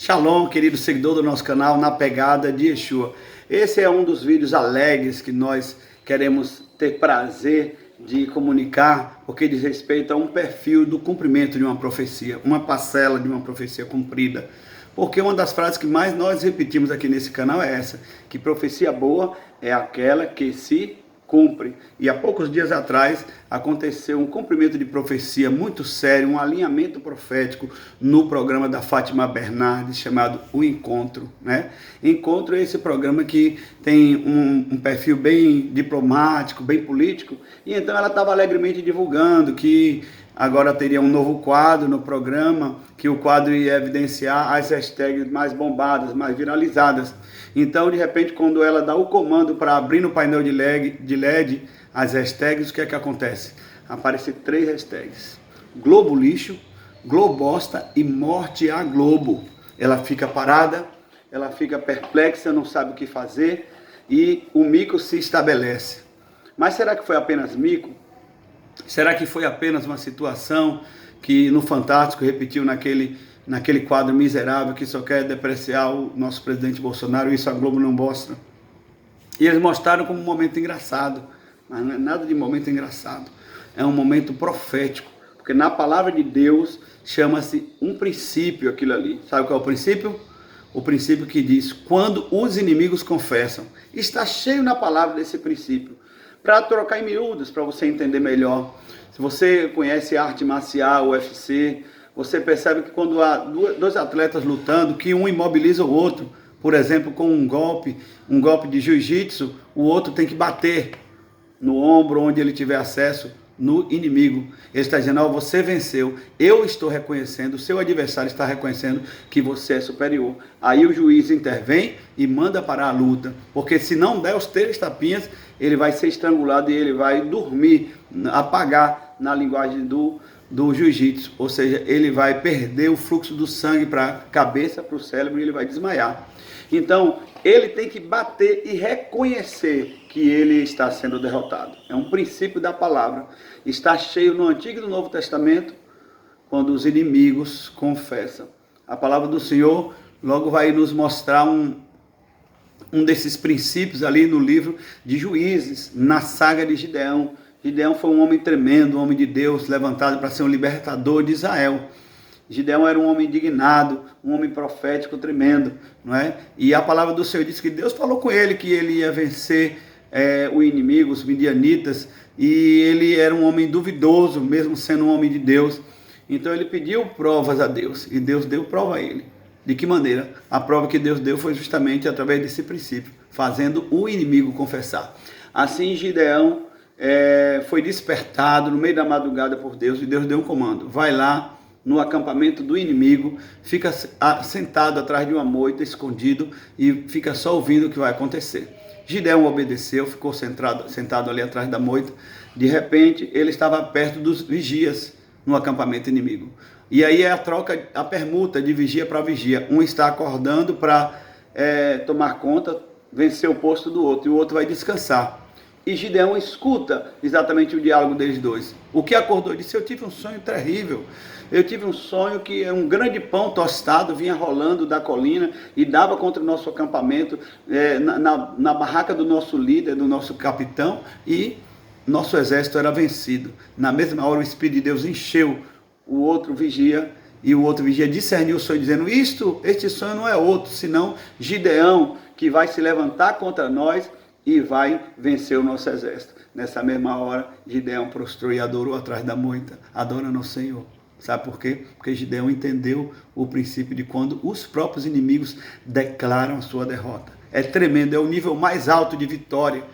Shalom, querido seguidor do nosso canal Na Pegada de Yeshua. Esse é um dos vídeos alegres que nós queremos ter prazer de comunicar, porque diz respeito a um perfil do cumprimento de uma profecia, uma parcela de uma profecia cumprida. Porque uma das frases que mais nós repetimos aqui nesse canal é essa, que profecia boa é aquela que se cumpre. E há poucos dias atrás aconteceu um cumprimento de profecia muito sério, um alinhamento profético no programa da Fátima Bernardes, chamado O Encontro, né? Encontro é esse programa que tem um perfil bem diplomático, bem político, e então ela estava alegremente divulgando que agora teria um novo quadro no programa, que o quadro ia evidenciar as hashtags mais bombadas, mais viralizadas. Então, de repente, quando ela dá o comando para abrir no painel de LED as hashtags, o que é que acontece? Aparecem 3 hashtags. Globo lixo, Globosta e morte a Globo. Ela fica parada, ela fica perplexa, não sabe o que fazer e o mico se estabelece. Mas será que foi apenas mico? Será que foi apenas uma situação que no Fantástico repetiu naquele quadro miserável que só quer depreciar o nosso presidente Bolsonaro, e isso a Globo não mostra? E eles mostraram como um momento engraçado, mas não é nada de momento engraçado, é um momento profético, porque na palavra de Deus chama-se um princípio aquilo ali. Sabe qual é o princípio? O princípio que diz, quando os inimigos confessam. Está cheio na palavra desse princípio. Para trocar em miúdos, para você entender melhor. Se você conhece arte marcial, UFC, você percebe que quando há dois atletas lutando, que um imobiliza o outro, por exemplo, com um golpe de jiu-jitsu, o outro tem que bater no ombro onde ele tiver acesso no inimigo. Ele está dizendo, você venceu, eu estou reconhecendo, o seu adversário está reconhecendo que você é superior. Aí o juiz intervém e manda parar a luta, porque se não der os 3 tapinhas, ele vai ser estrangulado e ele vai dormir, apagar na linguagem do jiu-jitsu, ou seja, ele vai perder o fluxo do sangue para a cabeça, para o cérebro, e ele vai desmaiar. Então, ele tem que bater e reconhecer que ele está sendo derrotado. É um princípio da palavra. Está cheio no Antigo e no Novo Testamento, quando os inimigos confessam. A palavra do Senhor logo vai nos mostrar um desses princípios ali no livro de Juízes, na saga de Gideão. Gideão foi um homem tremendo, um homem de Deus, levantado para ser um libertador de Israel. Gideão era um homem indignado, um homem profético tremendo, não é? E a palavra do Senhor diz que Deus falou com ele que ele ia vencer o inimigo, os midianitas, e ele era um homem duvidoso, mesmo sendo um homem de Deus. Então ele pediu provas a Deus, e Deus deu prova a ele. De que maneira? A prova que Deus deu foi justamente através desse princípio, fazendo o inimigo confessar. Assim Gideão foi despertado no meio da madrugada por Deus, e Deus deu um comando, vai lá no acampamento do inimigo, fica sentado atrás de uma moita, escondido, e fica só ouvindo o que vai acontecer. Gideão obedeceu, ficou sentado ali atrás da moita. De repente, ele estava perto dos vigias no acampamento inimigo. E aí é a permuta de vigia para vigia. Um está acordando para tomar conta, vencer o posto do outro, e o outro vai descansar. E Gideão escuta exatamente o diálogo deles dois. O que acordou? Disse, eu tive um sonho terrível. Eu tive um sonho que um grande pão tostado vinha rolando da colina e dava contra o nosso acampamento, na barraca do nosso líder, do nosso capitão, e nosso exército era vencido. Na mesma hora o Espírito de Deus encheu o outro vigia, e o outro vigia discerniu o sonho, dizendo, este sonho não é outro, senão Gideão, que vai se levantar contra nós e vai vencer o nosso exército. Nessa mesma hora, Gideão prostrou e adorou atrás da moita, adorando ao Senhor. Sabe por quê? Porque Gideão entendeu o princípio de quando os próprios inimigos declaram a sua derrota. É tremendo, é o nível mais alto de vitória.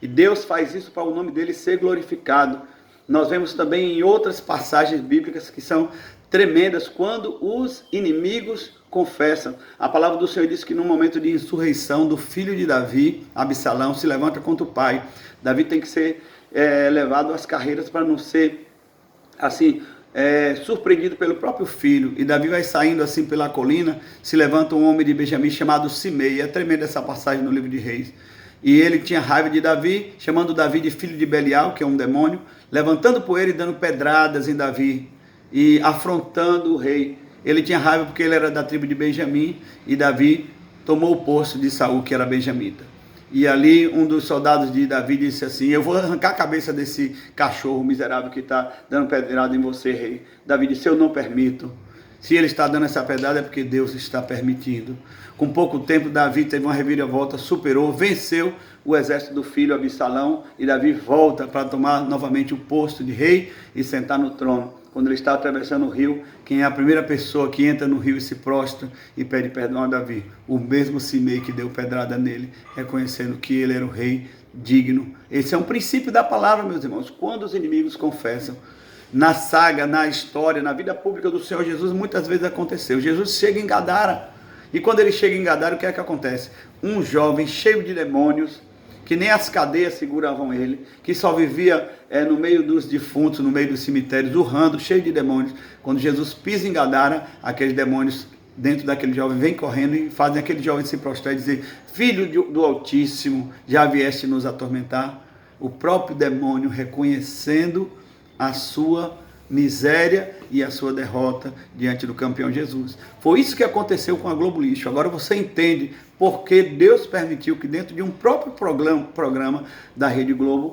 E Deus faz isso para o nome dele ser glorificado. Nós vemos também em outras passagens bíblicas que são tremendas, quando os inimigos confessam. A palavra do Senhor diz que no momento de insurreição do filho de Davi, Absalão, se levanta contra o pai. Davi tem que ser levado às carreiras para não ser assim surpreendido pelo próprio filho. E Davi vai saindo assim pela colina, se levanta um homem de Benjamim chamado Simei. É tremenda essa passagem no livro de Reis. E ele tinha raiva de Davi, chamando Davi de filho de Belial, que é um demônio, levantando poeira e dando pedradas em Davi, e afrontando o rei. Ele tinha raiva porque ele era da tribo de Benjamim e Davi tomou o posto de Saul, que era benjamita. E ali um dos soldados de Davi disse assim: eu vou arrancar a cabeça desse cachorro miserável que está dando pedrada em você, rei. Davi disse: eu não permito. Se ele está dando essa pedrada é porque Deus está permitindo. Com pouco tempo, Davi teve uma reviravolta, superou, venceu o exército do filho Absalão, e Davi volta para tomar novamente o posto de rei e sentar no trono. Quando ele está atravessando o rio, quem é a primeira pessoa que entra no rio e se prostra e pede perdão a Davi? O mesmo Simei que deu pedrada nele, reconhecendo que ele era o rei digno. Esse é um princípio da palavra, meus irmãos. Quando os inimigos confessam, na saga, na história, na vida pública do Senhor Jesus, muitas vezes aconteceu. Jesus chega em Gadara, e quando ele chega em Gadara, o que é que acontece? Um jovem cheio de demônios, que nem as cadeias seguravam ele, que só vivia no meio dos defuntos, no meio dos cemitérios, urrando, cheio de demônios. Quando Jesus pisa em Gadara, aqueles demônios dentro daquele jovem vêm correndo e fazem aquele jovem se prostrar e dizer: filho do Altíssimo, já vieste nos atormentar? O próprio demônio reconhecendo a sua miséria e a sua derrota diante do campeão Jesus. Foi isso que aconteceu com a Globo Lixo. Agora você entende porque Deus permitiu que dentro de um próprio programa da Rede Globo